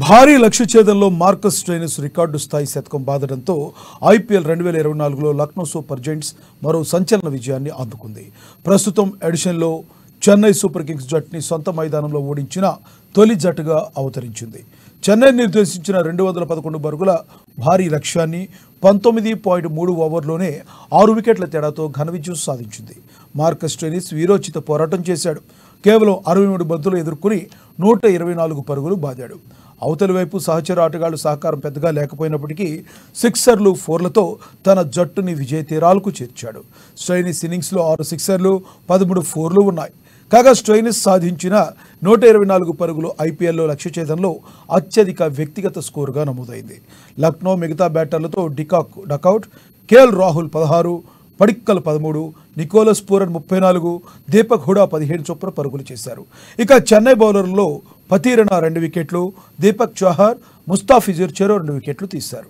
భారీ లక్ష్య ఛేదంలో Marcus Stoinis record స్థాయి శతకం బాదడంతో ఐపీఎల్ 2024లో లక్నో సూపర్ జైంట్స్ మరో సంచలన విజయాన్ని అందుకుంది. ప్రస్తుతం ఎడిషన్లో చెన్నై సూపర్ కింగ్స్ జట్టుని సొంత మైదానంలో ఓడించిన తొలి జట్టుగా అవతరించింది. చెన్నై నిర్దేశించిన 211 పరుగుల భారీ లక్ష్యాన్ని 19.3 ఓవర్లోనే 6 వికెట్ల తేడాతో ఘన విజయం సాధించింది. మార్కస్ స్టోయినిస్ వీరోచిత పోరాటం చేశాడు. కేవలం 63 బంతులు ఎదుర్కొని 124 పరుగులు బాదాడు. అవతలి వైపు సహచర ఆటగాళ్లు సహకారం పెద్దగా లేకపోయినప్పటికీ సిక్సర్లు, ఫోర్లతో తన జట్టుని విజయ తీరాలకు చేర్చాడు. స్టోయినిస్ ఇన్నింగ్స్లో 6 సిక్సర్లు, 13 ఫోర్లు ఉన్నాయి. కాగా స్టోయినిస్ సాధించిన 124 పరుగులు ఐపీఎల్లో లక్ష్య ఛేదంలో అత్యధిక వ్యక్తిగత స్కోరుగా నమోదైంది. లక్నో మిగతా బ్యాటర్లతో duck out, KL Rahul 16, Padikkal 13, Nicholas Pooran 34, Deepak Hooda 15 చొప్పున పరుగులు చేశారు. ఇక చెన్నై బౌలర్లలో పతీరణ 2 వికెట్లు, దీపక్ చహర్, ముస్తాఫిజుర్ చెరో 2 వికెట్లు తీశారు.